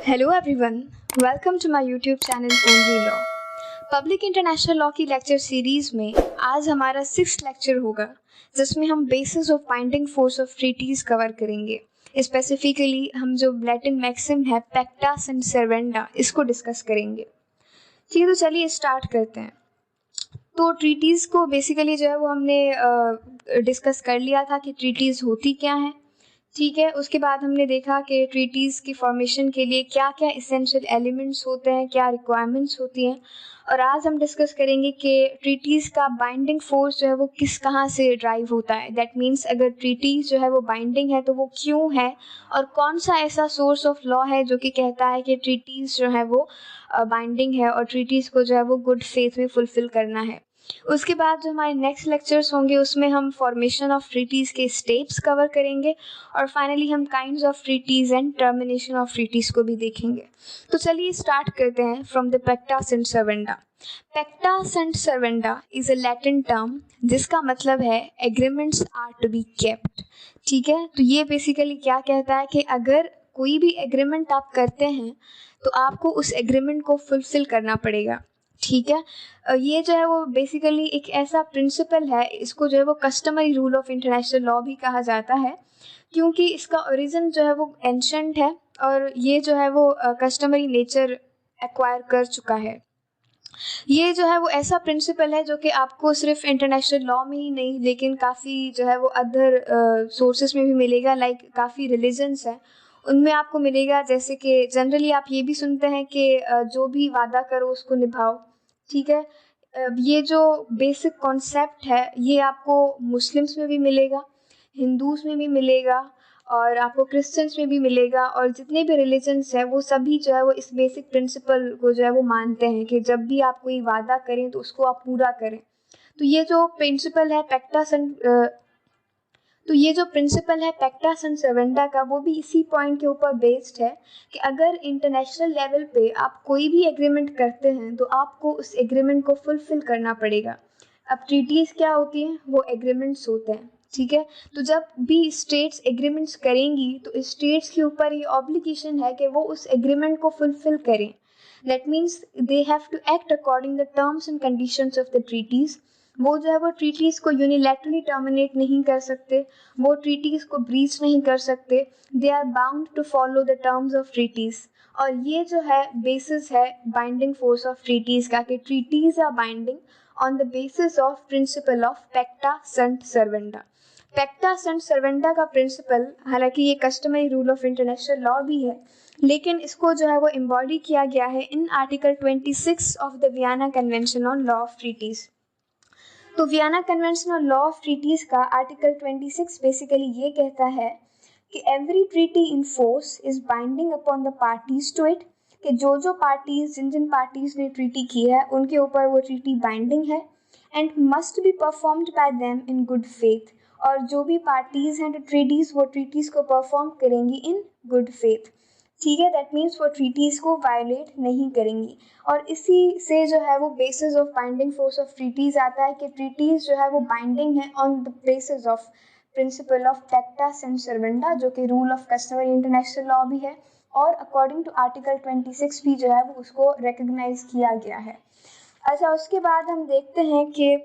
Hello everyone, welcome to my YouTube channel only law. Public international law की lecture series में आज हमारा 6th लेक्चर होगा, जिसमें हम basis of binding force of treaties cover करेंगे। स्पेसिफिकली हम जो लैटिन मैक्सिम है पैक्टा सेंट सर्वेंडा, इसको डिस्कस करेंगे। ठीक है, तो चलिए स्टार्ट करते हैं। तो ट्रीटीज़ को बेसिकली जो है वो हमने डिस्कस कर लिया था कि ट्रीटीज़ होती क्या हैं। ठीक है, उसके बाद हमने देखा कि ट्रीटीज़ की फॉर्मेशन के लिए क्या क्या इसेंशियल एलिमेंट्स होते हैं, क्या रिक्वायरमेंट्स होती हैं। और आज हम डिस्कस करेंगे कि ट्रीटीज़ का बाइंडिंग फोर्स जो है वो किस कहाँ से ड्राइव होता है। दैट मीन्स अगर ट्रीटीज़ जो है वो बाइंडिंग है तो वो क्यों है, और कौन सा ऐसा सोर्स ऑफ लॉ है जो कि कहता है कि ट्रीटीज़ जो है वो बाइंडिंग है और ट्रीटीज़ को जो है वो गुड फेथ में फुलफिल करना है। उसके बाद जो हमारे नेक्स्ट लेक्चर्स होंगे उसमें हम फॉर्मेशन ऑफ ट्रीटीज़ के स्टेप्स कवर करेंगे, और फाइनली हम kinds of treaties and termination of treaties को भी देखेंगे। तो चलिए स्टार्ट करते हैं from the pacta sunt servanda. Pacta sunt servanda is a Latin term जिसका मतलब है agreements are to be kept. ठीक है, तो ये बेसिकली क्या कहता है कि अगर कोई भी एग्रीमेंट आप करते हैं तो आपको उस एग्रीमेंट को फुलफिल करना पड़ेगा। ठीक है, ये जो है वो बेसिकली एक ऐसा प्रिंसिपल है, इसको जो है वो customary rule of international law भी कहा जाता है, क्योंकि इसका ओरिजिन जो है वो एंशंट है और ये जो है वो कस्टमरी नेचर एक्वायर कर चुका है। ये जो है वो ऐसा प्रिंसिपल है जो कि आपको सिर्फ इंटरनेशनल लॉ में ही नहीं लेकिन काफ़ी जो है वो अदर सोर्सेज में भी मिलेगा। लाइक काफ़ी रिलीजन्स हैं उनमें आपको मिलेगा, जैसे कि जनरली आप ये भी सुनते हैं कि जो भी वादा करो उसको निभाओ। ठीक है, ये जो बेसिक कॉन्सेप्ट है ये आपको मुस्लिम्स में भी मिलेगा, हिंदूज़ में भी मिलेगा, और आपको क्रिश्चियंस में भी मिलेगा, और जितने भी रिलीजन्स हैं वो सभी जो है वो इस बेसिक प्रिंसिपल को जो है वो मानते हैं कि जब भी आप कोई वादा करें तो उसको आप पूरा करें। तो ये जो प्रिंसिपल है पैक्टा सेंट सर्वेंडा का, वो भी इसी पॉइंट के ऊपर बेस्ड है कि अगर इंटरनेशनल लेवल पे आप कोई भी एग्रीमेंट करते हैं तो आपको उस एग्रीमेंट को फुलफिल करना पड़ेगा। अब ट्रीटीज़ क्या होती हैं, वो एग्रीमेंट्स होते हैं। ठीक है, तो जब भी स्टेट्स एग्रीमेंट्स करेंगी तो स्टेट्स के ऊपर ये ऑब्लिगेशन है कि वो उस एग्रीमेंट को फुलफिल करें। That means they have to act according the terms and conditions of the treaties. वो जो है वो ट्रीटीज़ को यूनिलैटरली टर्मिनेट नहीं कर सकते, वो ट्रीटीज़ को ब्रीच नहीं कर सकते। They are bound to follow the terms of treaties. और ये जो है बेसिस है बाइंडिंग फोर्स ऑफ ट्रीटीज़ का, कि treaties are binding on the basis of principle of pacta sunt servanda. Pacta sunt servanda का प्रिंसिपल, हालांकि ये customary rule of international law भी है, लेकिन इसको जो है वो एम्बॉडी किया गया है in article 26 of the Vienna Convention on law of treaties. तो Vienna Convention on law of treaties का आर्टिकल 26 बेसिकली ये कहता है कि every treaty in force is binding upon the parties to it, कि जो पार्टीज जिन पार्टीज ने ट्रीटी की है उनके ऊपर वो ट्रीटी बाइंडिंग है, and must be performed by them in good faith. और जो भी पार्टीज हैं ट्रीटीज, वो ट्रीटीज को परफॉर्म करेंगी इन गुड फेथ। ठीक है, दैट मीन्स वो ट्रीटीज़ को वायलेट नहीं करेंगी। और इसी से जो है वो basis of binding force of treaties आता है कि ट्रीटीज़ जो है वो बाइंडिंग है on the basis of principle of pacta sunt servanda, जो कि rule of customary international law भी है, और अकॉर्डिंग टू आर्टिकल 26 भी जो है वो उसको रिकग्नाइज किया गया है। अच्छा, उसके बाद हम देखते हैं कि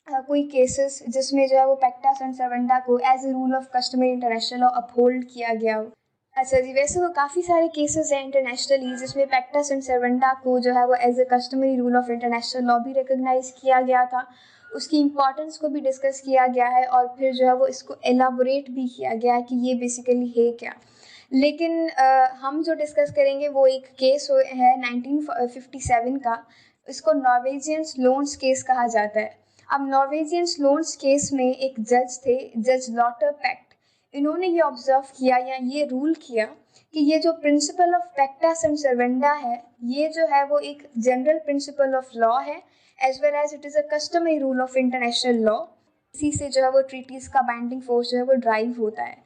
कोई केसेस जिसमें जो है वो पैक्टा सेंट सर्वेंडा को as a rule of customary international law uphold किया गया हो। अच्छा जी, वैसे तो काफ़ी सारे केसेस हैं इंटरनेशनली जिसमें पैक्टा सेंट सर्वेंडा को जो है वो as a customary rule of international law भी रिकग्नाइज किया गया था, उसकी इम्पॉर्टेंस को भी डिस्कस किया गया है, और फिर जो है वो इसको एलाबोरेट भी किया गया है कि ये बेसिकली है क्या। लेकिन हम जो डिस्कस करेंगे वो एक केस है 1957 का, इसको नॉर्वेजियंस लोन्स केस कहा जाता है। अब नॉर्वेजियंस लोन्स केस में एक जज थे, जज लॉटर पैक्ट। इन्होंने ये ऑब्जर्व किया या ये रूल किया कि ये जो principle of pacta sunt servanda है, ये जो है वो एक जनरल प्रिंसिपल ऑफ लॉ है, as well as it is a customary rule of international law. इसी से जो है वो ट्रीटीज़ का बाइंडिंग फोर्स जो है वो ड्राइव होता है।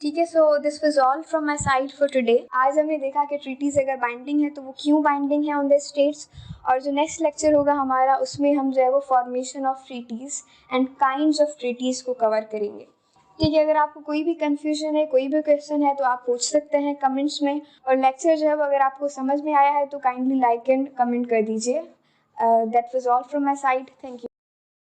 ठीक है, so this was all from my side for today. आज हमने देखा कि ट्रीटीज़ अगर बाइंडिंग है तो वो क्यों बाइंडिंग है ऑन द स्टेट्स, और जो नेक्स्ट लेक्चर होगा हमारा उसमें हम जो है वो formation of treaties and kinds of treaties को कवर करेंगे। ठीक है, अगर आपको कोई भी कंफ्यूजन है, कोई भी क्वेश्चन है तो आप पूछ सकते हैं कमेंट्स में। और लेक्चर जो है अगर आपको समझ में आया है तो काइंडली लाइक एंड कमेंट कर दीजिए। That was all from my side. Thank you.